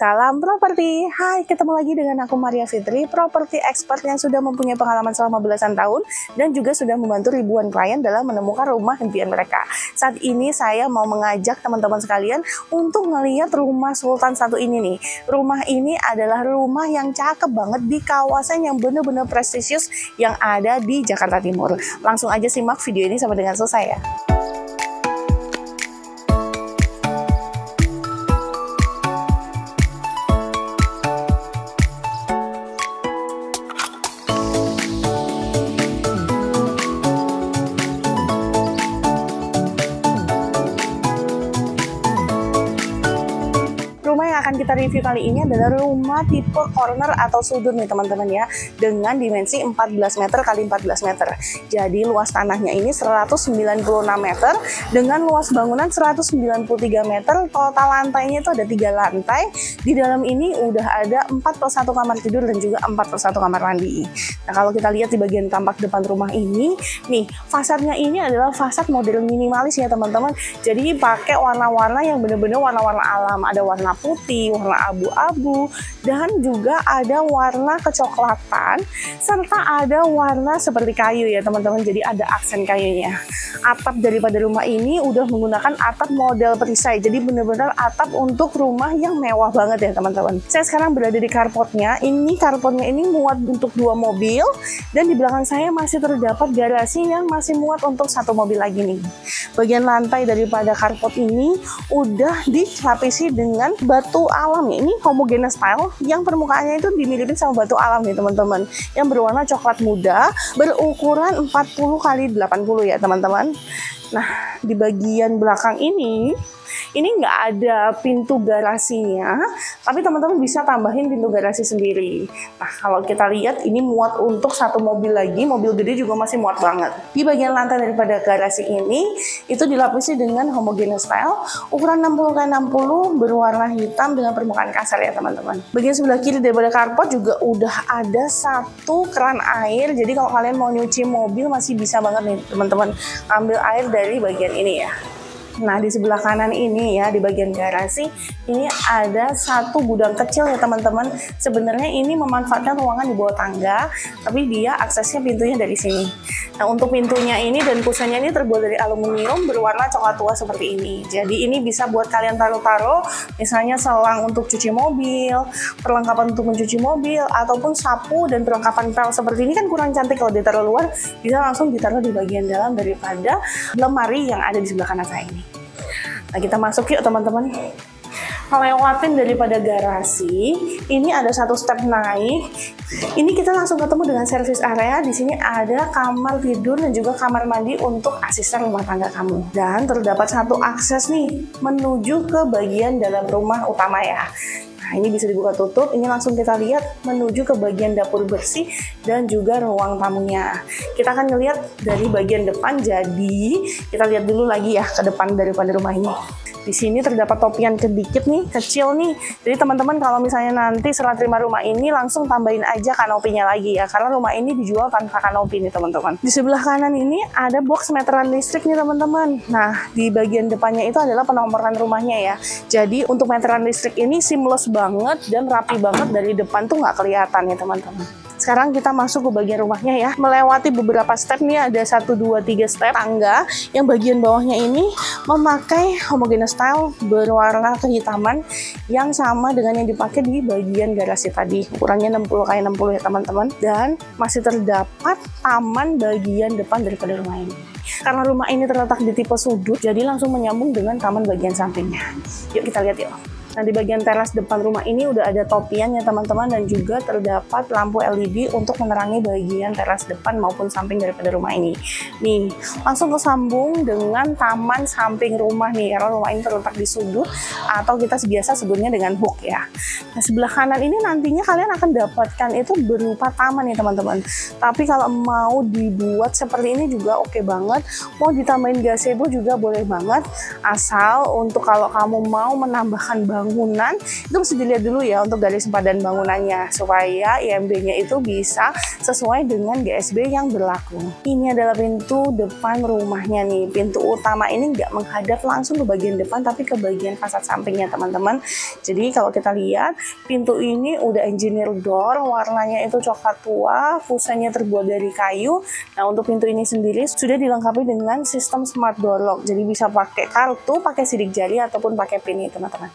Salam properti. Hai, ketemu lagi dengan aku Maria Fitri, properti expert yang sudah mempunyai pengalaman selama belasan tahun dan juga sudah membantu ribuan klien dalam menemukan rumah impian mereka. Saat ini saya mau mengajak teman-teman sekalian untuk melihat rumah Sultan satu ini nih. Rumah ini adalah rumah yang cakep banget di kawasan yang benar-benar prestisius yang ada di Jakarta Timur. Langsung aja simak video ini sampai dengan selesai ya. Rumah yang akan kita review kali ini adalah rumah tipe corner atau sudut nih teman-teman ya, dengan dimensi 14 meter kali 14 meter. Jadi luas tanahnya ini 196 meter dengan luas bangunan 193 meter. Total lantainya itu ada 3 lantai. Di dalam ini udah ada 4+1 kamar tidur dan juga 4+1 kamar mandi. Nah, kalau kita lihat di bagian tampak depan rumah ini, nih fasadnya ini adalah fasad model minimalis ya teman-teman. Jadi pakai warna-warna yang bener-bener warna-warna alam. Ada warna putih, warna abu-abu, dan juga ada warna kecoklatan, serta ada warna seperti kayu ya teman-teman. Jadi ada aksen kayunya. Atap daripada rumah ini udah menggunakan atap model perisai. Jadi benar-benar atap untuk rumah yang mewah banget ya teman-teman. Saya sekarang berada di carportnya. Ini carportnya ini muat untuk 2 mobil, dan di belakang saya masih terdapat garasi yang masih muat untuk 1 mobil lagi nih. Bagian lantai daripada carport ini udah dilapisi dengan batu alam. Ini homogeneous style yang permukaannya itu dimiripin sama batu alam nih teman-teman, yang berwarna coklat muda, berukuran 40 x 80 ya teman-teman. Nah, di bagian belakang ini nggak ada pintu garasinya, tapi teman-teman bisa tambahin pintu garasi sendiri. Nah, kalau kita lihat ini muat untuk 1 mobil lagi, mobil gede juga masih muat banget. Di bagian lantai daripada garasi ini itu dilapisi dengan homogeneous style, ukuran 60 x 60, berwarna hitam dengan permukaan kasar ya teman-teman. Bagian sebelah kiri daripada carport juga udah ada 1 keran air. Jadi kalau kalian mau nyuci mobil masih bisa banget nih teman-teman ambil air dari bagian ini ya. Nah, di sebelah kanan ini ya, di bagian garasi ini ada 1 gudang kecil ya teman-teman. Sebenarnya ini memanfaatkan ruangan di bawah tangga, tapi dia aksesnya pintunya dari sini. Nah, untuk pintunya ini dan kusennya ini terbuat dari aluminium berwarna coklat tua seperti ini. Jadi ini bisa buat kalian taruh-taruh, misalnya selang untuk cuci mobil, perlengkapan untuk mencuci mobil, ataupun sapu dan perlengkapan pel seperti ini kan kurang cantik kalau ditaruh luar, bisa langsung ditaruh di bagian dalam daripada lemari yang ada di sebelah kanan saya ini. Nah, kita masuk yuk teman-teman. Lewatin daripada garasi, ini ada 1 step naik. Ini kita langsung ketemu dengan service area. Di sini ada kamar tidur dan juga kamar mandi untuk asisten rumah tangga kamu. Dan terdapat 1 akses nih menuju ke bagian dalam rumah utama ya. Nah, ini bisa dibuka tutup. Ini langsung kita lihat menuju ke bagian dapur bersih dan juga ruang tamunya. Kita akan ngelihat dari bagian depan. Jadi kita lihat dulu lagi ya ke depan daripada rumah ini. Di sini terdapat topian sedikit nih, kecil nih. Jadi teman-teman kalau misalnya nanti setelah terima rumah ini langsung tambahin aja kanopinya lagi ya, karena rumah ini dijual tanpa kanopi nih teman-teman. Di sebelah kanan ini ada box meteran listrik nih teman-teman. Nah, di bagian depannya itu adalah penomoran rumahnya ya. Jadi untuk meteran listrik ini seamless banget dan rapi banget, dari depan tuh nggak kelihatan ya teman-teman. Sekarang kita masuk ke bagian rumahnya ya. Melewati beberapa step nih, ada 1, 2, 3 step tangga. Yang bagian bawahnya ini memakai homogeneous style berwarna kehitaman yang sama dengan yang dipakai di bagian garasi tadi. Ukurannya 60 x 60 ya teman-teman. Dan masih terdapat taman bagian depan daripada rumah ini. Karena rumah ini terletak di tipe sudut, jadi langsung menyambung dengan taman bagian sampingnya. Yuk kita lihat yuk. Nah, di bagian teras depan rumah ini udah ada topian ya teman-teman, dan juga terdapat lampu LED untuk menerangi bagian teras depan maupun samping daripada rumah ini. Nih, langsung kesambung dengan taman samping rumah nih, karena rumah ini terletak di sudut atau kita biasa sebutnya dengan hook ya. Nah, sebelah kanan ini nantinya kalian akan dapatkan itu berupa taman nih teman-teman. Tapi kalau mau dibuat seperti ini juga oke banget. Mau ditambahin gazebo juga boleh banget, asal untuk kalau kamu mau menambahkan bangunan itu mesti dilihat dulu ya untuk garis padan bangunannya supaya IMB-nya itu bisa sesuai dengan GSB yang berlaku. Ini adalah pintu depan rumahnya nih. Pintu utama ini nggak menghadap langsung ke bagian depan tapi ke bagian fasad sampingnya teman-teman. Jadi kalau kita lihat pintu ini udah engineer door, warnanya itu coklat tua, fusennya terbuat dari kayu. Nah untuk pintu ini sendiri sudah dilengkapi dengan sistem smart door lock. Jadi bisa pakai kartu, pakai sidik jari ataupun pakai pin nih teman-teman.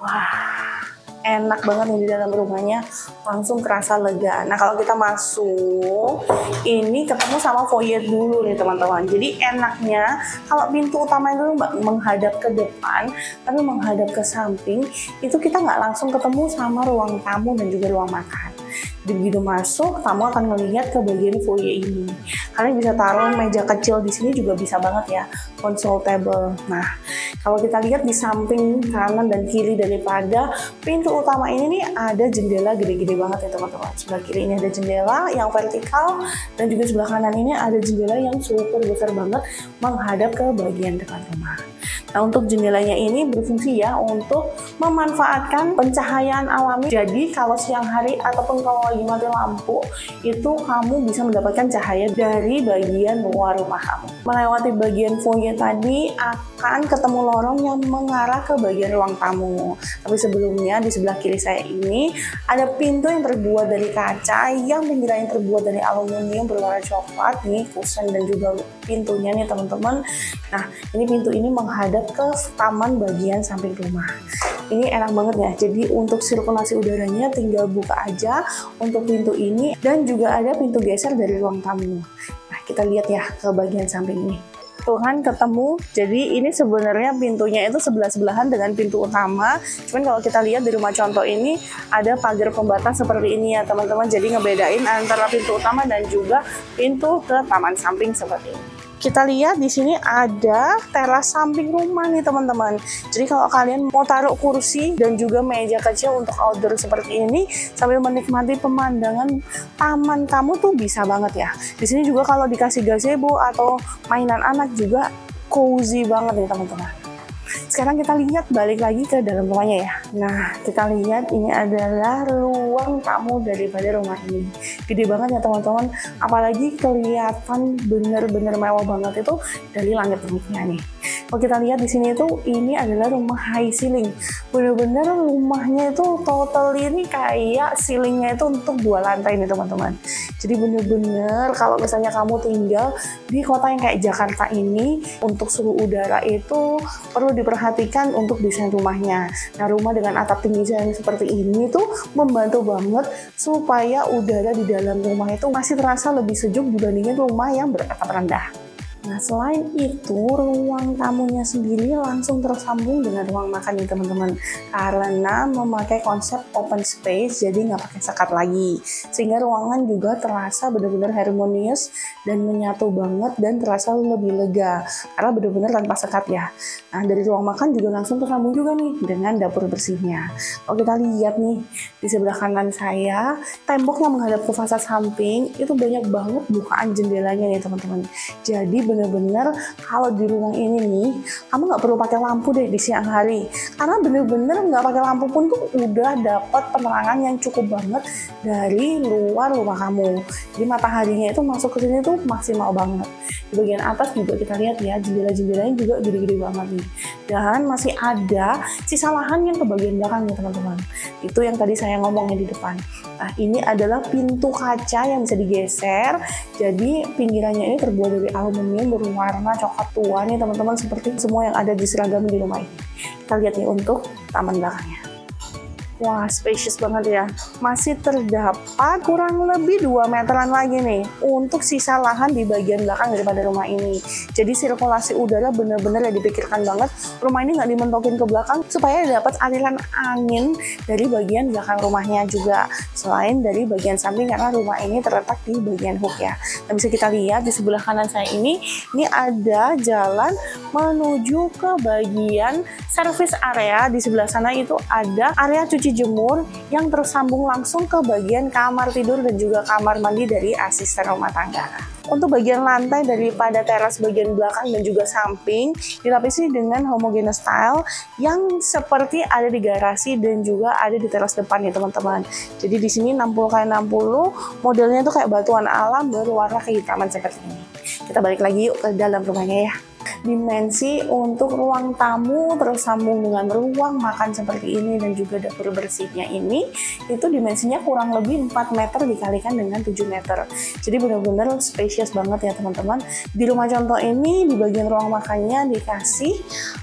Wah, enak banget nih di dalam rumahnya, langsung kerasa lega. Nah kalau kita masuk, ini ketemu sama foyer dulu nih teman-teman. Jadi enaknya kalau pintu utama itu menghadap ke depan, tapi menghadap ke samping, itu kita nggak langsung ketemu sama ruang tamu dan juga ruang makan. Begitu masuk, tamu akan melihat ke bagian foyer ini. Kalian bisa taruh meja kecil di sini juga bisa banget ya, console table. Nah, kalau kita lihat di samping kanan dan kiri daripada pintu utama ini nih ada jendela gede-gede banget ya teman-teman. Sebelah kiri ini ada jendela yang vertikal dan juga sebelah kanan ini ada jendela yang super besar banget menghadap ke bagian depan rumah. Nah untuk jendelanya ini berfungsi ya untuk memanfaatkan pencahayaan alami. Jadi kalau siang hari ataupun kalau lagi mati lampu itu kamu bisa mendapatkan cahaya dari bagian luar rumah kamu. Melewati bagian foyer tadi akan ketemu lorong yang mengarah ke bagian ruang tamu. Tapi sebelumnya di sebelah kiri saya ini ada pintu yang terbuat dari kaca yang pinggirannya terbuat dari aluminium berwarna coklat nih, kusen dan juga pintunya nih teman-teman. Nah ini pintu ini menghadap ke taman bagian samping rumah. Ini enak banget ya, jadi untuk sirkulasi udaranya tinggal buka aja untuk pintu ini dan juga ada pintu geser dari ruang tamu. Nah kita lihat ya ke bagian samping ini. Tuh kan ketemu, jadi ini sebenarnya pintunya itu sebelah-sebelahan dengan pintu utama. Cuman kalau kita lihat di rumah contoh ini ada pagar pembatas seperti ini ya teman-teman. Jadi ngebedain antara pintu utama dan juga pintu ke taman samping seperti ini. Kita lihat di sini ada teras samping rumah nih teman-teman. Jadi kalau kalian mau taruh kursi dan juga meja kecil untuk outdoor seperti ini sambil menikmati pemandangan taman kamu tuh bisa banget ya. Di sini juga kalau dikasih gazebo atau mainan anak juga cozy banget nih teman-teman. Sekarang kita lihat balik lagi ke dalam rumahnya ya. Nah, kita lihat ini adalah ruang tamu daripada rumah ini. Gede banget ya teman-teman. Apalagi kelihatan bener-bener mewah banget itu dari langit roofnya nih. Kalau kita lihat di sini itu ini adalah rumah high ceiling. Bener-bener rumahnya itu total ini kayak ceilingnya itu untuk 2 lantai nih teman-teman. Jadi bener-bener kalau misalnya kamu tinggal di kota yang kayak Jakarta ini, untuk suhu udara itu perlu diperhatikan untuk desain rumahnya. Nah rumah dengan atap tinggi yang seperti ini tuh membantu banget supaya udara di dalam rumah itu masih terasa lebih sejuk dibandingin rumah yang beratap rendah. Nah selain itu ruang tamunya sendiri langsung tersambung dengan ruang makan nih teman-teman, karena memakai konsep open space jadi nggak pakai sekat lagi, sehingga ruangan juga terasa benar-benar harmonius dan menyatu banget dan terasa lebih lega karena benar-benar tanpa sekat ya. Nah dari ruang makan juga langsung tersambung juga nih dengan dapur bersihnya. Kalau kita lihat nih di sebelah kanan saya, tembok yang menghadap ke fasad samping itu banyak banget bukaan jendelanya nih teman-teman. Jadi bener-bener kalau di ruang ini nih kamu nggak perlu pakai lampu deh di siang hari, karena bener-bener nggak pakai lampu pun tuh udah dapat penerangan yang cukup banget dari luar rumah kamu. Jadi mataharinya itu masuk ke sini tuh maksimal banget. Di bagian atas juga kita lihat ya jendela-jendelanya juga gede-gede banget nih, dan masih ada sisa lahan yang ke bagian belakang nih teman-teman. Itu yang tadi saya ngomongnya di depan. Nah ini adalah pintu kaca yang bisa digeser, jadi pinggirannya ini terbuat dari aluminium berwarna coklat tua nih teman-teman, seperti semua yang ada di seragam di rumah ini. Kita lihat nih untuk taman belakangnya. Wah, spacious banget ya. Masih terdapat kurang lebih 2 meteran lagi nih untuk sisa lahan di bagian belakang daripada rumah ini. Jadi sirkulasi udara bener-bener ya dipikirkan banget. Rumah ini nggak dimentokin ke belakang supaya dapat aliran angin dari bagian belakang rumahnya juga. Selain dari bagian samping karena rumah ini terletak di bagian hook ya. Dan bisa kita lihat di sebelah kanan saya ini ada jalan menuju ke bagian service area. Di sebelah sana itu ada area cuci cuci jemur yang tersambung langsung ke bagian kamar tidur dan juga kamar mandi dari asisten rumah tangga. Untuk bagian lantai daripada teras bagian belakang dan juga samping dilapisi dengan homogeneous tile yang seperti ada di garasi dan juga ada di teras depan ya teman-teman. Jadi di sini 60x60, modelnya tuh kayak batuan alam berwarna kehitaman seperti ini. Kita balik lagi yuk ke dalam rumahnya ya. Dimensi untuk ruang tamu tersambung dengan ruang makan seperti ini dan juga dapur bersihnya ini itu dimensinya kurang lebih 4 meter dikalikan dengan 7 meter. Jadi benar-benar spacious banget ya teman-teman. Di rumah contoh ini di bagian ruang makannya dikasih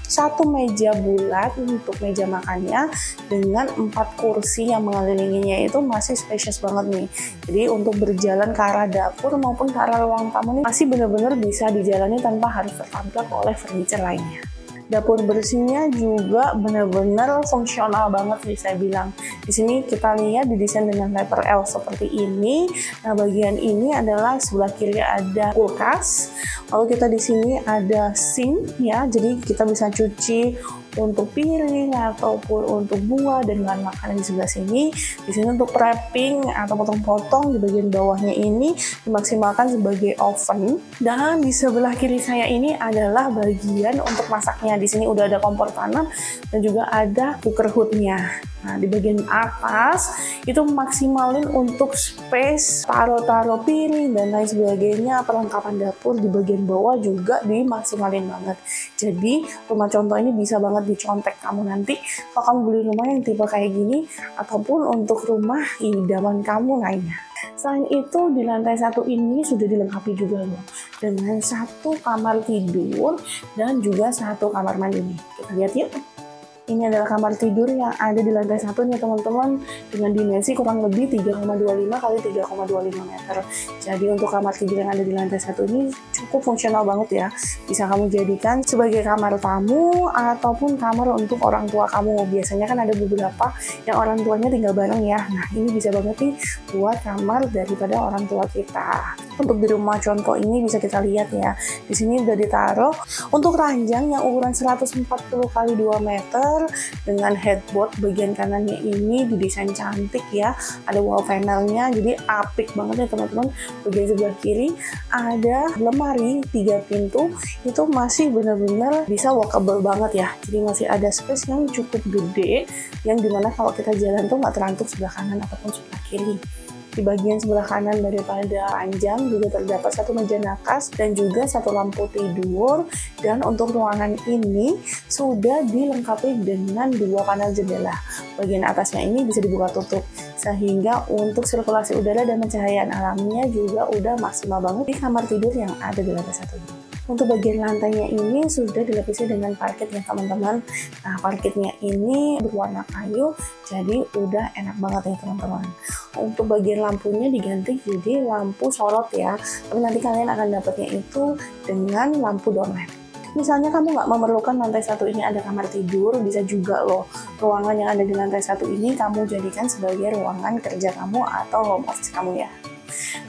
satu meja bulat untuk meja makannya dengan 4 kursi yang mengelilinginya, itu masih spacious banget nih. Jadi untuk berjalan ke arah dapur maupun ke arah ruang tamu ini masih benar-benar bisa dijalani tanpa harus tertabrak oleh furniture lainnya. Dapur bersihnya juga benar-benar fungsional banget bisa bilang. Di sini kita lihat didesain dengan letter L seperti ini. Nah, bagian ini adalah sebelah kiri ada kulkas. Lalu kita di sini ada sink ya. Jadi kita bisa cuci untuk piring ataupun untuk buah dan bahan makanan di sebelah sini. Di sini untuk wrapping atau potong-potong di bagian bawahnya ini dimaksimalkan sebagai oven. Dan di sebelah kiri saya ini adalah bagian untuk masaknya. Di sini udah ada kompor tanam dan juga ada cooker hoodnya. Nah, di bagian atas itu maksimalin untuk space taruh-taruh piring dan lain sebagainya, perlengkapan dapur. Di bagian bawah juga dimaksimalin banget. Jadi rumah contoh ini bisa banget dicontek kamu nanti kalau kamu beli rumah yang tipe kayak gini ataupun untuk rumah idaman kamu lainnya. Selain itu di lantai 1 ini sudah dilengkapi juga loh dengan 1 kamar tidur dan juga 1 kamar mandi nih. Kita lihat yuk. Ini adalah kamar tidur yang ada di lantai 1 nih teman-teman, dengan dimensi kurang lebih 3,25 kali 3,25 meter. Jadi untuk kamar tidur yang ada di lantai 1 ini cukup fungsional banget ya. Bisa kamu jadikan sebagai kamar tamu ataupun kamar untuk orang tua kamu. Biasanya kan ada beberapa yang orang tuanya tinggal bareng ya. Nah, ini bisa banget nih buat kamar daripada orang tua kita. Untuk di rumah contoh ini bisa kita lihat ya. Di sini udah ditaruh untuk ranjang yang ukuran 140 kali 2 meter dengan headboard. Bagian kanannya ini didesain cantik ya. Ada wall panelnya, jadi apik banget ya teman-teman. Bagian sebelah kiri ada lemari 3 pintu, itu masih benar-benar bisa walkable banget ya. Jadi masih ada space yang cukup gede, yang dimana kalau kita jalan tuh nggak terantuk sebelah kanan ataupun sebelah kiri. Di bagian sebelah kanan daripada ranjang juga terdapat 1 meja nakas dan juga 1 lampu tidur. Dan untuk ruangan ini sudah dilengkapi dengan 2 panel jendela. Bagian atasnya ini bisa dibuka tutup sehingga untuk sirkulasi udara dan pencahayaan alamnya juga udah maksimal banget di kamar tidur yang ada di lantai 1 ini. Untuk bagian lantainya ini sudah dilapisi dengan parket ya teman-teman. Nah, parketnya ini berwarna kayu, jadi udah enak banget ya teman-teman. Untuk bagian lampunya diganti jadi lampu sorot ya, tapi nanti kalian akan dapatnya itu dengan lampu downlight. Misalnya kamu nggak memerlukan lantai 1 ini ada kamar tidur, bisa juga loh ruangan yang ada di lantai 1 ini kamu jadikan sebagai ruangan kerja kamu atau home office kamu ya.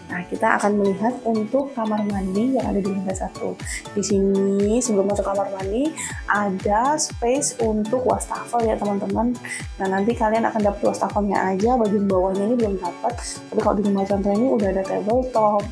Nah, kita akan melihat untuk kamar mandi yang ada di lantai 1. Di sini sebelum masuk kamar mandi ada space untuk wastafel ya teman-teman. Nah, nanti kalian akan dapat wastafelnya aja, bagian bawahnya ini belum dapat. Tapi kalau di rumah contoh ini udah ada tabletop,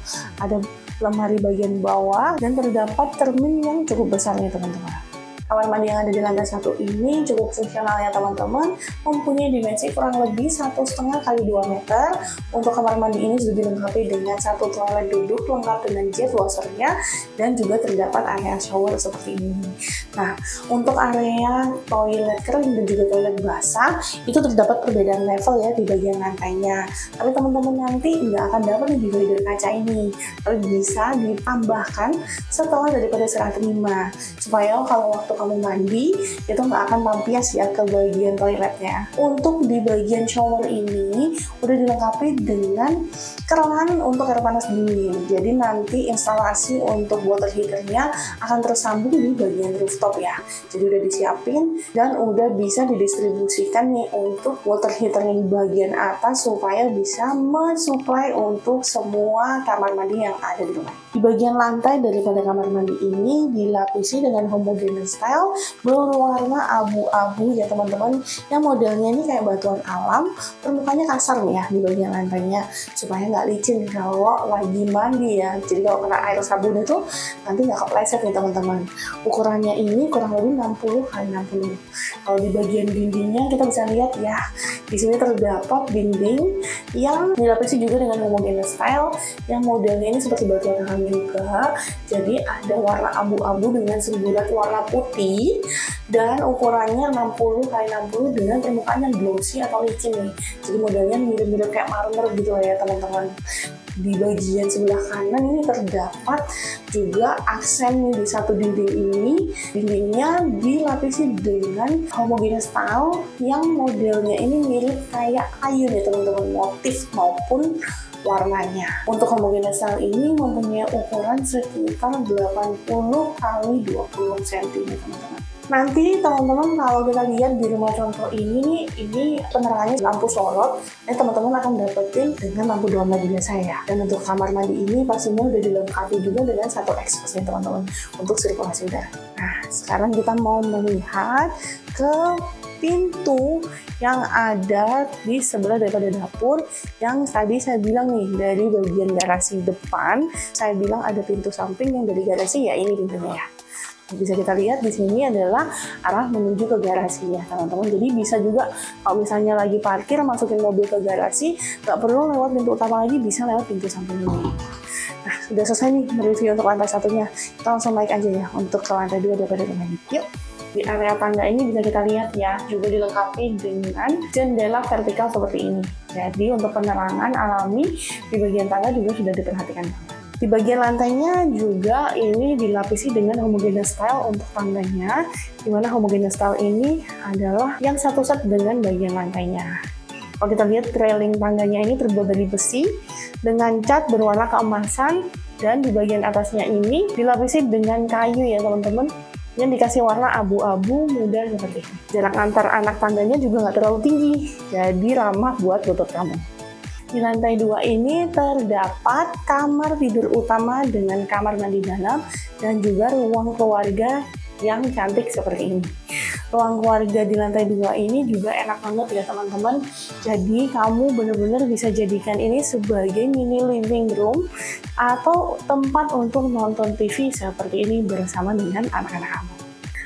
ada lemari bagian bawah, dan terdapat cermin yang cukup besar nih teman-teman. Kamar mandi yang ada di lantai 1 ini cukup fungsional ya teman-teman, mempunyai dimensi kurang lebih 1,5 kali 2 meter. Untuk kamar mandi ini sudah dilengkapi dengan 1 toilet duduk lengkap dengan jet washernya dan juga terdapat area shower seperti ini. Nah, untuk area toilet kering dan juga toilet basah itu terdapat perbedaan level ya di bagian lantainya. Tapi teman-teman nanti nggak akan dapat di divider kaca ini, tapi bisa ditambahkan setelah daripada serah terima supaya kalau waktu kamu mandi itu nggak akan lampias ya ke bagian toiletnya. Untuk di bagian shower ini udah dilengkapi dengan keran untuk air panas dingin. Jadi nanti instalasi untuk water heaternya akan tersambung di bagian rooftop ya. Jadi udah disiapin dan udah bisa didistribusikan nih untuk water heaternya di bagian atas supaya bisa mensuplai untuk semua kamar mandi yang ada di rumah. Di bagian lantai daripada kamar mandi ini dilapisi dengan homogeneous style berwarna abu-abu ya teman-teman, yang modelnya ini kayak batuan alam, permukaannya kasar nih ya di bagian lantainya supaya nggak licin kalau lagi mandi ya. Jadi kalau kena air sabun itu nanti nggak kepleset nih teman-teman. Ukurannya ini kurang lebih 60 x 60. Kalau di bagian dindingnya kita bisa lihat ya, di sini terdapat dinding yang dilapisi juga dengan homogeneous style yang modelnya ini seperti batuan alam juga. Jadi ada warna abu-abu dengan semburat warna putih dan ukurannya 60 x 60 dengan permukaan yang glossy atau licin nih. Jadi modelnya mirip-mirip kayak marmer gitu ya teman-teman. Di bagian sebelah kanan ini terdapat juga aksen di satu dinding ini. Dindingnya dilapisi dengan homogeneous style yang modelnya ini mirip kayak kayu nih teman-teman, motif maupun warnanya. Untuk homogeneous style ini mempunyai ukuran sekitar 80 x 20 cm teman-teman. Nanti teman-teman kalau kita lihat di rumah contoh ini penerangannya lampu sorot. Teman-teman akan dapetin dengan lampu downlight biasa ya. Dan untuk kamar mandi ini pastinya udah dilengkapi juga dengan satu exhaust nih teman-teman untuk sirkulasi udara. Nah, sekarang kita mau melihat ke pintu yang ada di sebelah daripada dapur, yang tadi saya bilang nih dari bagian garasi depan, saya bilang ada pintu samping yang dari garasi ya, ini pintunya ya. Bisa kita lihat di sini adalah arah menuju ke garasi ya teman-teman. Jadi bisa juga kalau misalnya lagi parkir masukin mobil ke garasi, nggak perlu lewat pintu utama lagi, bisa lewat pintu samping ini. Nah, sudah selesai nih mereview untuk lantai satunya. Kita langsung naik aja ya untuk ke lantai 2 daripada ini. Yuk. Di area tangga ini bisa kita lihat ya, juga dilengkapi dengan jendela vertikal seperti ini. Jadi untuk penerangan alami di bagian tangga juga sudah diperhatikan. Di bagian lantainya juga ini dilapisi dengan homogeneous style untuk tangganya, di mana homogeneous style ini adalah yang satu set dengan bagian lantainya. Kalau kita lihat railing tangganya ini terbuat dari besi dengan cat berwarna keemasan, dan di bagian atasnya ini dilapisi dengan kayu ya teman-teman, yang dikasih warna abu-abu muda seperti ini. Jarak antar anak tangganya juga nggak terlalu tinggi, jadi ramah buat lutut kamu. Di lantai 2 ini terdapat kamar tidur utama dengan kamar mandi dalam dan juga ruang keluarga yang cantik seperti ini. Ruang keluarga di lantai 2 ini juga enak banget ya teman-teman. Jadi kamu benar-benar bisa jadikan ini sebagai mini living room atau tempat untuk nonton TV seperti ini bersama dengan anak-anak kamu.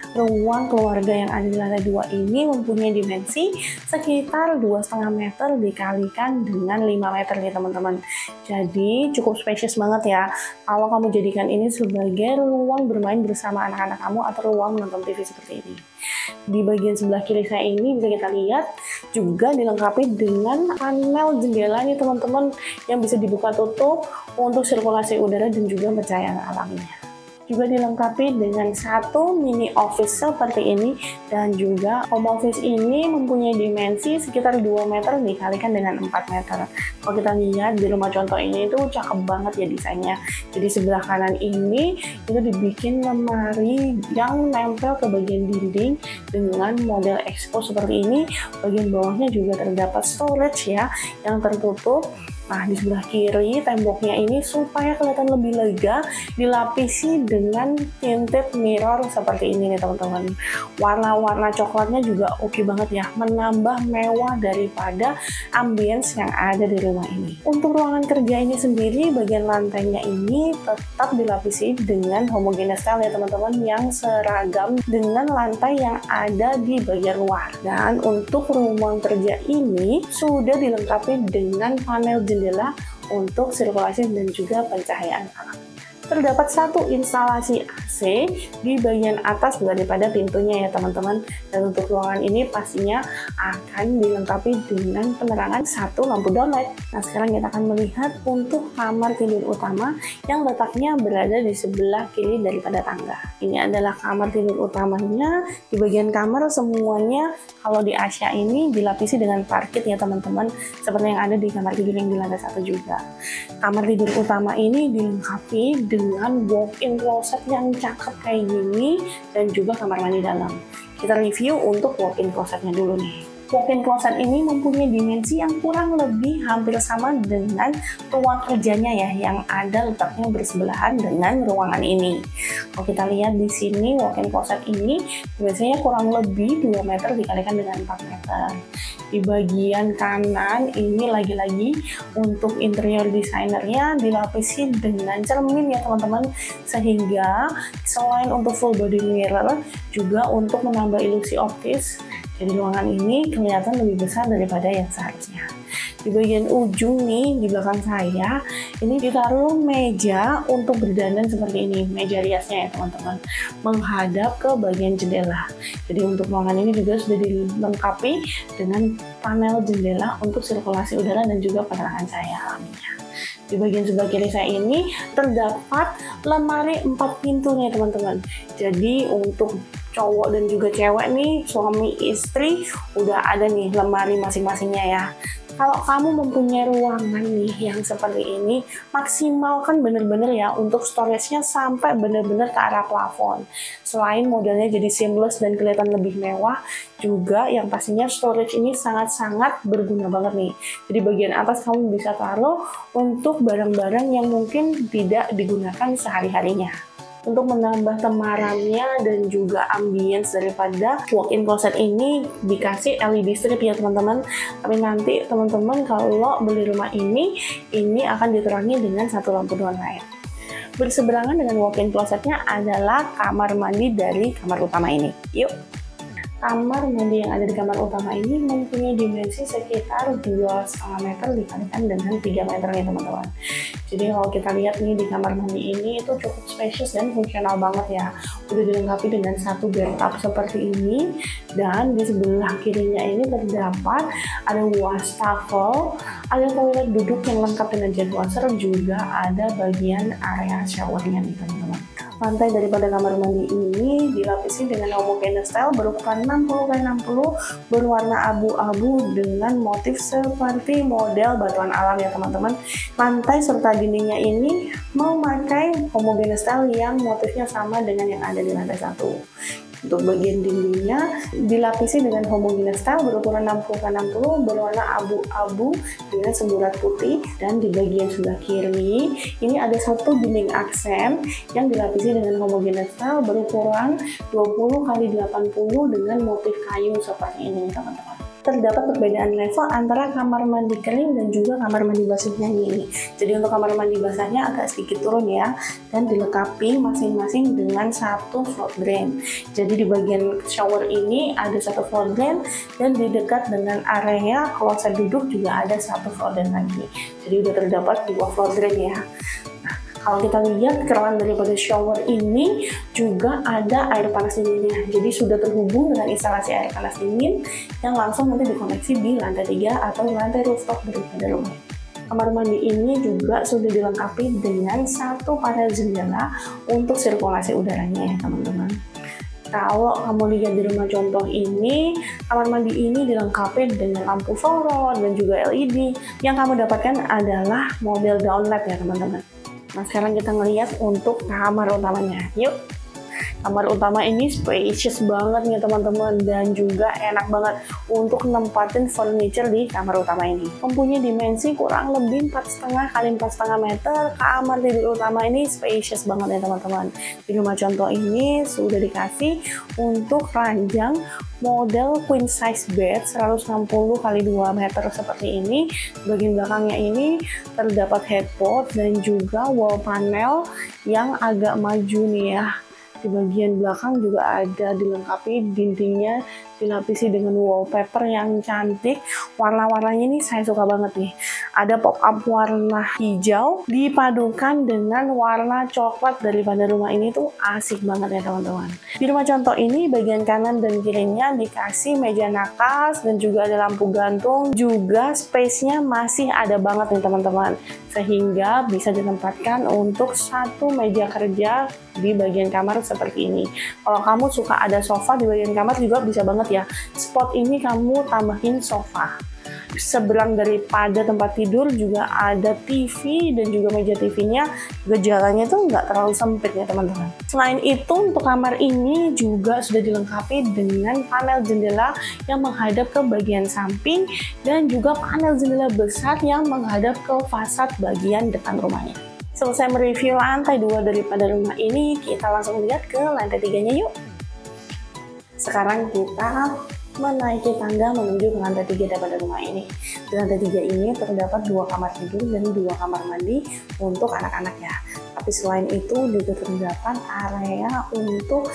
Ruang keluarga yang ada di lantai 2 ini mempunyai dimensi sekitar 2,5 meter dikalikan dengan 5 meter nih teman-teman. Jadi cukup spacious banget ya kalau kamu jadikan ini sebagai ruang bermain bersama anak-anak kamu atau ruang menonton TV seperti ini. Di bagian sebelah kiri saya ini bisa kita lihat juga dilengkapi dengan panel jendela nih teman-teman, yang bisa dibuka tutup untuk sirkulasi udara dan juga pencahayaan alaminya. Juga dilengkapi dengan satu mini office seperti ini, dan juga home office ini mempunyai dimensi sekitar 2 meter dikalikan dengan 4 meter. Kalau kita lihat di rumah contoh ini itu cakep banget ya desainnya. Jadi sebelah kanan ini itu dibikin lemari yang nempel ke bagian dinding dengan model expose seperti ini. Bagian bawahnya juga terdapat storage ya yang tertutup. Nah, di sebelah kiri temboknya ini supaya kelihatan lebih lega dilapisi dengan tinted mirror seperti ini nih teman-teman. Warna-warna coklatnya juga oke banget ya, menambah mewah daripada ambience yang ada di rumah ini. Untuk ruangan kerja ini sendiri, bagian lantainya ini tetap dilapisi dengan homogeneous style ya teman-teman, yang seragam dengan lantai yang ada di bagian luar. Dan untuk ruang kerja ini sudah dilengkapi dengan panel jendela untuk sirkulasi dan juga pencahayaan alam. Terdapat satu instalasi AC di bagian atas daripada pintunya ya teman-teman. Dan untuk ruangan ini pastinya akan dilengkapi dengan penerangan satu lampu downlight. Nah, sekarang kita akan melihat untuk kamar tidur utama yang letaknya berada di sebelah kiri daripada tangga. Ini adalah kamar tidur utamanya. Di bagian kamar semuanya kalau di Asia ini dilapisi dengan parket ya teman-teman, seperti yang ada di kamar tidur yang di lantai 1 juga. Kamar tidur utama ini dilengkapi dengan walk-in closet yang cakep kayak gini dan juga kamar mandi dalam. Kita review untuk walk-in closetnya dulu nih. Walk-in closet ini mempunyai dimensi yang kurang lebih hampir sama dengan ruang kerjanya ya, yang ada letaknya bersebelahan dengan ruangan ini. Kalau kita lihat di sini, walk-in closet ini biasanya kurang lebih 2 meter dikalikan dengan 4 meter. Di bagian kanan ini lagi-lagi untuk interior desainernya dilapisi dengan cermin ya teman-teman, sehingga selain untuk full body mirror juga untuk menambah ilusi optis. Jadi ruangan ini kelihatan lebih besar daripada yang seharusnya. Di bagian ujung nih, di belakang saya, ini ditaruh meja untuk berdandan seperti ini. Meja riasnya ya teman-teman, menghadap ke bagian jendela. Jadi untuk ruangan ini juga sudah dilengkapi dengan panel jendela untuk sirkulasi udara dan juga penerangan cahaya alaminya. Di bagian sebelah kiri saya ini terdapat lemari 4 pintu nih teman-teman. Jadi untuk cowok dan juga cewek nih, suami istri, udah ada nih lemari masing-masingnya ya. Kalau kamu mempunyai ruangan nih yang seperti ini, maksimalkan bener-bener ya untuk storage-nya sampai bener-bener ke arah plafon. Selain modelnya jadi seamless dan kelihatan lebih mewah, juga yang pastinya storage ini sangat-sangat berguna banget nih. Jadi bagian atas kamu bisa taruh untuk barang-barang yang mungkin tidak digunakan sehari-harinya. Untuk menambah temaramnya dan juga ambience daripada walk-in closet ini dikasih LED strip ya teman-teman. Tapi nanti teman-teman kalau beli rumah ini akan diterangi dengan satu lampu neon light. Berseberangan dengan walk-in closetnya adalah kamar mandi dari kamar utama ini. Yuk! Kamar mandi yang ada di kamar utama ini mempunyai dimensi sekitar 2,5 meter dikalikan dengan 3 meter nih teman-teman. Jadi kalau kita lihat nih di kamar mandi ini itu cukup spacious dan fungsional banget ya. Udah dilengkapi dengan satu bathtub seperti ini, dan di sebelah kirinya ini terdapat ada wastafel, ada toilet duduk yang lengkap dengan jet washer, juga ada bagian area showernya nih teman-teman. Lantai daripada kamar mandi ini dilapisi dengan homogeneous style berukuran 60x60 berwarna abu-abu dengan motif seperti model batuan alam ya teman-teman. Lantai serta dindingnya ini memakai homogeneous style yang motifnya sama dengan yang ada di lantai 1. Untuk bagian dindingnya dilapisi dengan homogeneous style berukuran 60x60 berwarna abu-abu dengan semburat putih, dan di bagian sebelah kiri ini ada satu dinding aksen yang dilapisi dengan homogeneous style berukuran 20x80 dengan motif kayu seperti ini teman-teman. Terdapat perbedaan level antara kamar mandi kering dan juga kamar mandi basuhnya ini. Jadi untuk kamar mandi basahnya agak sedikit turun ya, dan dilengkapi masing-masing dengan satu float drain. Jadi di bagian shower ini ada satu float drain, dan di dekat dengan area kloset duduk juga ada satu float drain lagi. Jadi udah terdapat 2 float drain ya. Kalau kita lihat keran daripada shower ini juga ada air panas dinginnya. Jadi sudah terhubung dengan instalasi air panas dingin yang langsung nanti dikoneksi di lantai 3 atau lantai rooftop daripada rumah. Kamar mandi ini juga sudah dilengkapi dengan satu panel jendela untuk sirkulasi udaranya ya teman-teman. Kalau kamu lihat di rumah contoh ini, kamar mandi ini dilengkapi dengan lampu sorot dan juga LED. Yang kamu dapatkan adalah model downlight ya teman-teman. Nah sekarang kita ngeliat untuk kamar utamanya. Yuk! Kamar utama ini spacious banget nih teman-teman, dan juga enak banget untuk nempatin furniture di kamar utama ini. Mempunyai dimensi kurang lebih 4,5 x 4,5 meter. Kamar tidur utama ini spacious banget ya teman-teman. Di rumah contoh ini sudah dikasih untuk ranjang model queen size bed 160 x 2 meter seperti ini. Bagian belakangnya ini terdapat headboard dan juga wall panel yang agak maju nih ya. Di bagian belakang juga ada dilengkapi dindingnya dilapisi dengan wallpaper yang cantik. Warna-warnanya ini saya suka banget nih. Ada pop-up warna hijau dipadukan dengan warna coklat daripada rumah ini tuh asik banget ya teman-teman. Di rumah contoh ini bagian kanan dan kirinya dikasih meja nakas dan juga ada lampu gantung. Juga space-nya masih ada banget nih teman-teman, sehingga bisa ditempatkan untuk satu meja kerja di bagian kamar seperti ini. Kalau kamu suka ada sofa di bagian kamar juga bisa banget ya. Spot ini kamu tambahin sofa. seberang daripada tempat tidur juga ada TV dan juga meja TV-nya juga jalannya itu nggak terlalu sempit ya teman-teman. Selain itu untuk kamar ini juga sudah dilengkapi dengan panel jendela yang menghadap ke bagian samping dan juga panel jendela besar yang menghadap ke fasad bagian depan rumahnya. Selesai mereview lantai 2 daripada rumah ini, kita langsung lihat ke lantai 3-nya yuk. Sekarang kita menaiki tangga menuju ke lantai 3 daripada rumah ini. Di lantai 3 ini terdapat 2 kamar tidur dan 2 kamar mandi untuk anak-anak ya. Tapi selain itu juga terdapat area untuk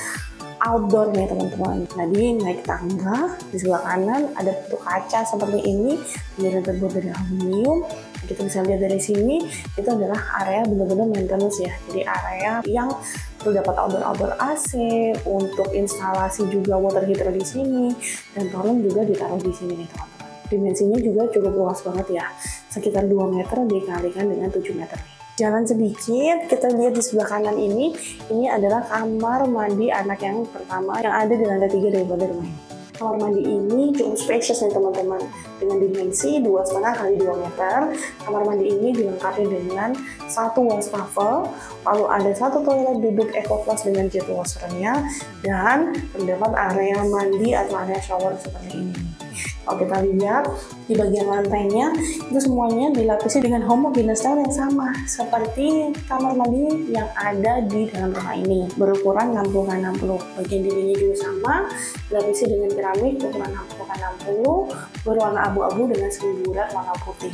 outdoor nih teman-teman. Jadi naik tangga, di sebelah kanan ada pintu kaca seperti ini yang terbuat dari aluminium. Kita bisa lihat dari sini, itu adalah area benar-benar maintenance ya. Jadi area yang terdapat outdoor AC, untuk instalasi juga water heater di sini, dan tolong juga ditaruh di sini nih teman-teman. Dimensinya juga cukup luas banget ya, sekitar 2 meter dikalikan dengan 7 meter nih. Jalan sedikit, kita lihat di sebelah kanan ini adalah kamar mandi anak yang pertama yang ada di lantai 3 daripada rumah ini. Kamar mandi ini cukup spacious nih teman-teman, dengan dimensi 2,5 kali 2 meter. Kamar mandi ini dilengkapi dengan 1 wastafel, lalu ada 1 toilet duduk EcoPlus dengan jet washernya, dan terdapat area mandi atau area shower seperti ini. Kalau kita lihat di bagian lantainya itu semuanya dilapisi dengan homogeneous tile yang sama seperti kamar mandi yang ada di dalam rumah ini, berukuran 60x60. Bagian dindingnya juga sama, dilapisi dengan keramik ukuran 60x60 berwarna abu-abu dengan semburat warna putih.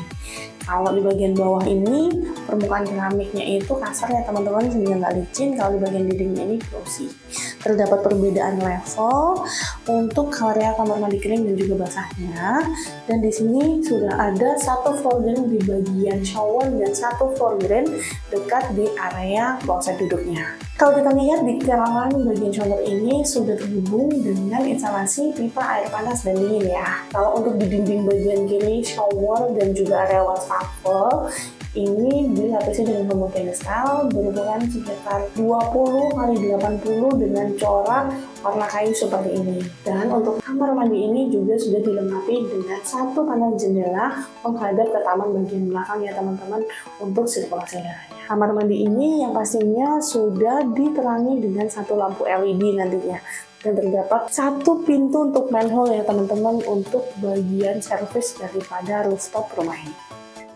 Kalau di bagian bawah ini permukaan keramiknya itu kasar ya teman-teman, sehingga nggak licin. Kalau di bagian dindingnya ini glossy. Terdapat perbedaan level untuk area kamar mandi kering dan juga basahnya. Dan di sini sudah ada 1 floor drain di bagian shower dan 1 floor drain dekat di area kloset duduknya. Kalau kita lihat di kerangan bagian shower ini sudah terhubung dengan instalasi pipa air panas dan dingin ya. Kalau untuk di dinding bagian kiri shower dan juga area wastafel ini dilapisi dengan homogeneous tile berukuran sekitar 20x80 dengan corak warna kayu seperti ini. Dan untuk kamar mandi ini juga sudah dilengkapi dengan 1 panel jendela menghadap ke taman bagian belakang ya teman-teman untuk sirkulasi udaranya. Kamar mandi ini yang pastinya sudah diterangi dengan 1 lampu LED nantinya. Dan terdapat 1 pintu untuk manhole ya teman-teman untuk bagian servis daripada rooftop rumah ini.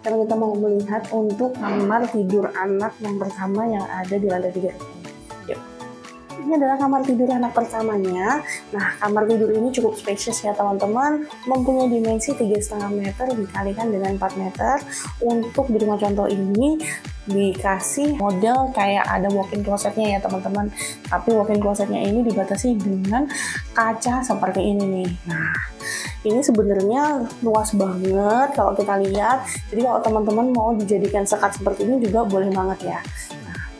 Sekarang kita mau melihat untuk kamar tidur anak yang pertama yang ada di lantai 3 ini. Yuk. Ini adalah kamar tidur anak pertamanya. Nah, kamar tidur ini cukup spacious ya teman-teman, mempunyai dimensi 3,5 meter dikalikan dengan 4 meter. Untuk di rumah contoh ini dikasih model kayak ada walk-in closetnya ya teman-teman, tapi walk-in closetnya ini dibatasi dengan kaca seperti ini nih. Nah, ini sebenarnya luas banget kalau kita lihat, jadi kalau teman-teman mau dijadikan sekat seperti ini juga boleh banget ya.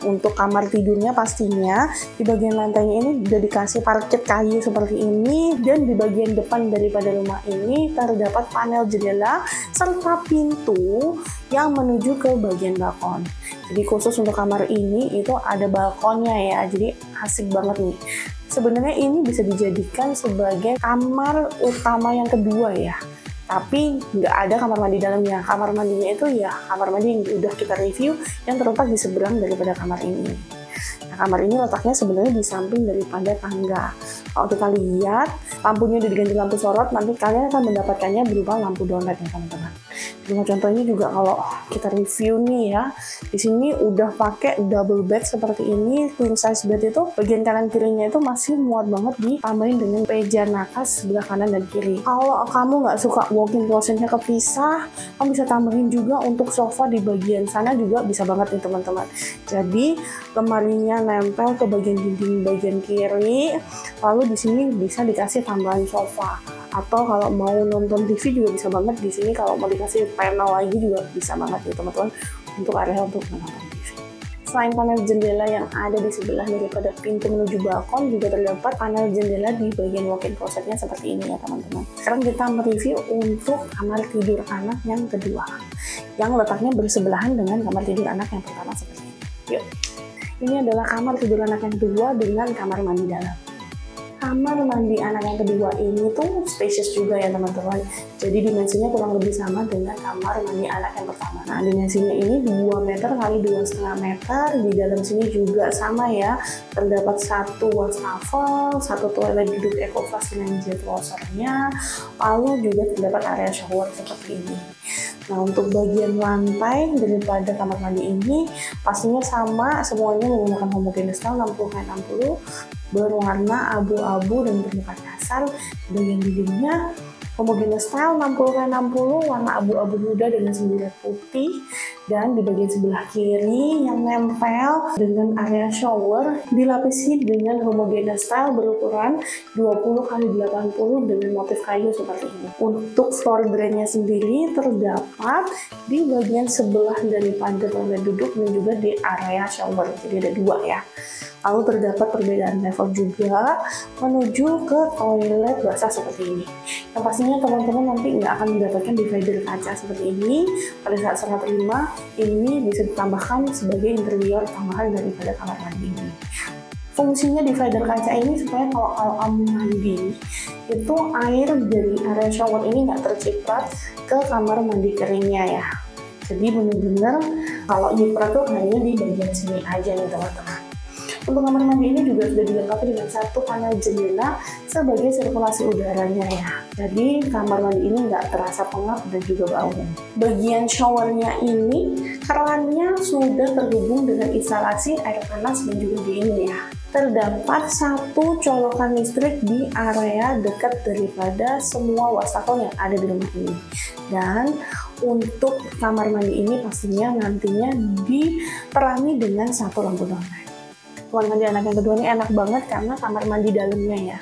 Untuk kamar tidurnya pastinya di bagian lantainya ini udah dikasih parket kayu seperti ini, dan di bagian depan daripada rumah ini terdapat panel jendela serta pintu yang menuju ke bagian balkon. Jadi khusus untuk kamar ini itu ada balkonnya ya, jadi asik banget nih. Sebenarnya ini bisa dijadikan sebagai kamar utama yang kedua ya, tapi nggak ada kamar mandi dalamnya. Kamar mandinya itu ya kamar mandi yang udah kita review yang terletak di seberang daripada kamar ini. Nah, kamar ini letaknya sebenarnya di samping daripada tangga. Kalau kita lihat lampunya udah diganti lampu sorot, nanti kalian akan mendapatkannya berupa lampu downlight ya teman-teman. Cuma contohnya juga kalau kita review nih ya, di sini udah pakai double bed seperti ini, queen size bed itu bagian kanan kirinya itu masih muat banget, ditambahin dengan meja nakas sebelah kanan dan kiri. Kalau kamu nggak suka walk-in closetnya kepisah, kamu bisa tambahin juga untuk sofa di bagian sana juga bisa banget nih teman-teman. Jadi lemarinya nempel ke bagian dinding bagian kiri, lalu di sini bisa dikasih tambahan sofa. Atau kalau mau nonton TV juga bisa banget di sini. Kalau mau dikasih panel lagi juga bisa banget ya teman-teman untuk area untuk menonton TV. Selain panel jendela yang ada di sebelah daripada pintu menuju balkon, juga terdapat panel jendela di bagian walk-in closetnya seperti ini ya teman-teman. Sekarang kita mereview untuk kamar tidur anak yang kedua, yang letaknya bersebelahan dengan kamar tidur anak yang pertama seperti ini. Yuk, ini adalah kamar tidur anak yang kedua dengan kamar mandi dalam. Kamar mandi anak yang kedua ini tuh spacious juga ya teman-teman. Jadi dimensinya kurang lebih sama dengan kamar mandi anak yang pertama. Nah, dimensinya ini 2 meter kali 2,5 meter. Di dalam sini juga sama ya. Terdapat satu wastafel, satu toilet duduk EcoFlash dengan jet washernya. Lalu juga terdapat area shower seperti ini. Nah, untuk bagian lantai daripada kamar mandi ini pastinya sama, semuanya menggunakan homogeneous tile 60x60 berwarna abu-abu dan permukaan kasar. Bagian dindingnya homogeneous tile 60x60 warna abu-abu muda dengan semburat putih, dan di bagian sebelah kiri yang nempel dengan area shower dilapisi dengan homogeneous tile berukuran 20x80 dengan motif kayu seperti ini. Untuk floor drainnya sendiri terdapat di bagian sebelah daripada toilet duduk dan juga di area shower, jadi ada 2 ya. Lalu terdapat perbedaan level juga menuju ke toilet basah seperti ini. Yang pastinya teman-teman nanti nggak akan mendapatkan divider kaca seperti ini. Pada saat serah terima, ini bisa ditambahkan sebagai interior tambahan daripada kamar mandi ini. Fungsinya divider kaca ini supaya kalau kamu mandi, itu air dari area shower ini nggak terciprat ke kamar mandi keringnya ya. Jadi benar-benar kalau nyiprat tuh hanya di bagian sini aja nih teman-teman. Untuk kamar mandi ini juga sudah dilengkapi dengan satu panel jendela sebagai sirkulasi udaranya ya. Jadi kamar mandi ini nggak terasa pengap dan juga bau. Bagian showernya ini kerannya sudah terhubung dengan instalasi air panas dan juga dingin ya. Terdapat satu colokan listrik di area dekat daripada semua wastafel yang ada di rumah ini. Dan untuk kamar mandi ini pastinya nantinya diperangi dengan satu lampu downlight. Kamar mandi anak yang kedua ini enak banget karena kamar mandi dalamnya ya.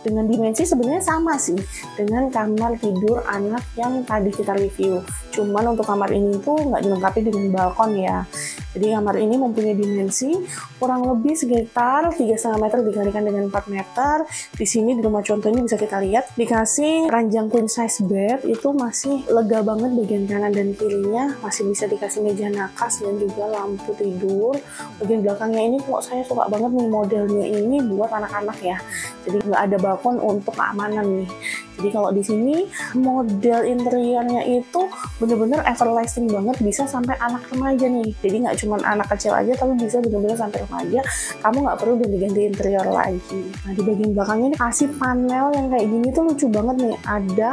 Dengan dimensi sebenarnya sama sih dengan kamar tidur anak yang tadi kita review. Cuman untuk kamar ini tuh nggak dilengkapi dengan balkon ya. Jadi kamar ini mempunyai dimensi kurang lebih sekitar 3,5 meter dikalikan dengan 4 meter. Di sini di rumah contoh ini bisa kita lihat dikasih ranjang queen size bed, itu masih lega banget bagian kanan dan kirinya, masih bisa dikasih meja nakas dan juga lampu tidur. Bagian belakangnya ini kok saya suka banget nih modelnya ini buat anak-anak ya. Jadi nggak ada balkon untuk keamanan nih. Jadi kalau di sini model interiornya itu bener-bener everlasting banget, bisa sampai anak remaja nih. Jadi nggak cuma anak kecil aja, tapi bisa bener-bener sampai remaja. Kamu nggak perlu ganti interior lagi. Nah di bagian belakangnya ini kasih panel yang kayak gini tuh lucu banget nih. Ada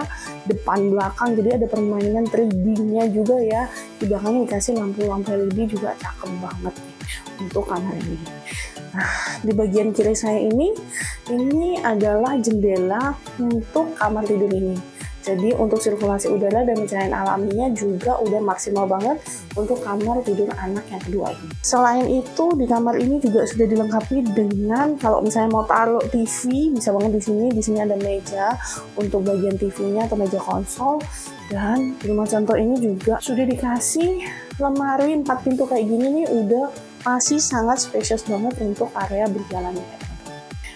depan belakang, jadi ada permainan 3D-nya juga ya. Di belakangnya dikasih lampu-lampu LED juga, cakep banget nih untuk kamar ini. Nah, di bagian kiri saya ini adalah jendela untuk kamar tidur ini. Jadi untuk sirkulasi udara dan pencahayaan alaminya juga udah maksimal banget untuk kamar tidur anak yang kedua ini. Selain itu di kamar ini juga sudah dilengkapi dengan kalau misalnya mau taruh TV bisa banget di sini. Di sini ada meja untuk bagian TV-nya atau meja konsol. Dan di rumah contoh ini juga sudah dikasih lemari 4 pintu kayak gini nih, udah masih sangat spesies banget untuk area berjalannya.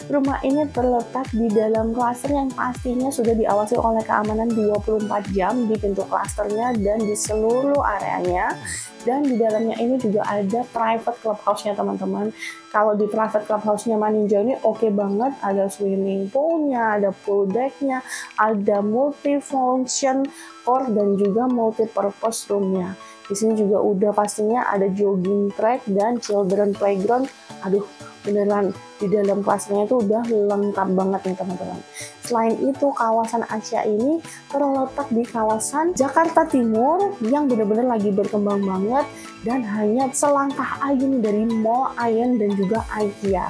Rumah ini terletak di dalam klaster yang pastinya sudah diawasi oleh keamanan 24 jam di pintu klasternya dan di seluruh areanya. Dan di dalamnya ini juga ada private clubhouse-nya teman-teman. Kalau di private clubhouse-nya Maninja ini oke banget, ada swimming pool-nya, ada pool deck-nya, ada multi-function core dan juga multi-purpose room-nya. Di sini juga udah pastinya ada jogging track dan children playground. Aduh, beneran di dalam kelasnya itu udah lengkap banget nih teman-teman. Selain itu kawasan Asia ini terletak di kawasan Jakarta Timur yang bener-bener lagi berkembang banget dan hanya selangkah aja nih dari Mall Ion dan juga IKEA.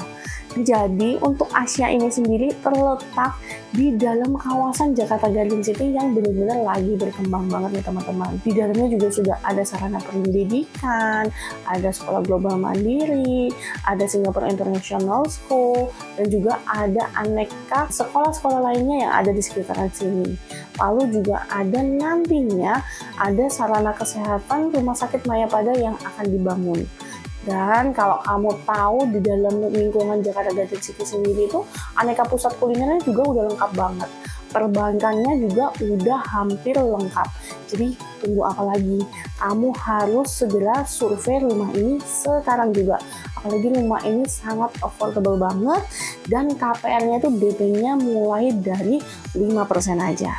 Jadi untuk Asia ini sendiri terletak di dalam kawasan Jakarta Garden City yang benar-benar lagi berkembang banget nih teman-teman. Di dalamnya juga sudah ada sarana pendidikan, ada sekolah global mandiri, ada Singapore International School, dan juga ada aneka sekolah-sekolah lainnya yang ada di sekitaran sini. Lalu juga ada nantinya ada sarana kesehatan Rumah Sakit Mayapada yang akan dibangun. Dan kalau kamu tahu di dalam lingkungan Jakarta Garden City sendiri itu aneka pusat kulinernya juga udah lengkap banget. Perbankannya juga udah hampir lengkap. Jadi tunggu apa lagi? Kamu harus segera survei rumah ini sekarang juga. apalagi rumah ini sangat affordable banget dan KPR-nya itu DP-nya mulai dari 5% aja.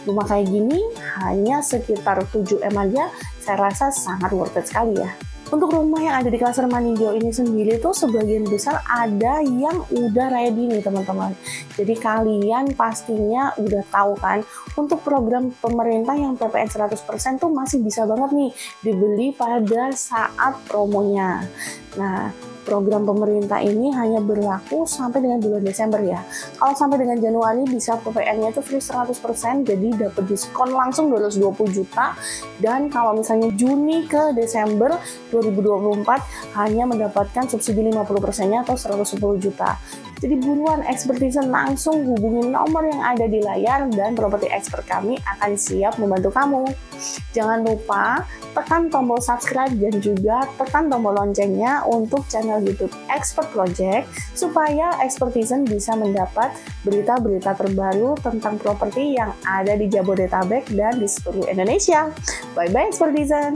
Rumah kayak gini hanya sekitar 7M aja, saya rasa sangat worth it sekali ya. Untuk rumah yang ada di klaster Maninjau ini sendiri tuh sebagian besar ada yang udah ready nih teman-teman. Jadi kalian pastinya udah tahu kan, untuk program pemerintah yang PPN 100% tuh masih bisa banget nih dibeli pada saat promonya. Nah, program pemerintah ini hanya berlaku sampai dengan bulan Desember ya. Kalau sampai dengan Januari bisa PPN-nya itu free 100%, jadi dapat diskon langsung 220 juta. Dan kalau misalnya Juni ke Desember 2024 hanya mendapatkan subsidi 50%-nya atau 110 juta. Jadi buruan expertise langsung hubungi nomor yang ada di layar dan property expert kami akan siap membantu kamu. Jangan lupa tekan tombol subscribe dan juga tekan tombol loncengnya untuk channel YouTube Expert Project supaya Expertizen bisa mendapat berita-berita terbaru tentang properti yang ada di Jabodetabek dan di seluruh Indonesia. Bye-bye Expertizen!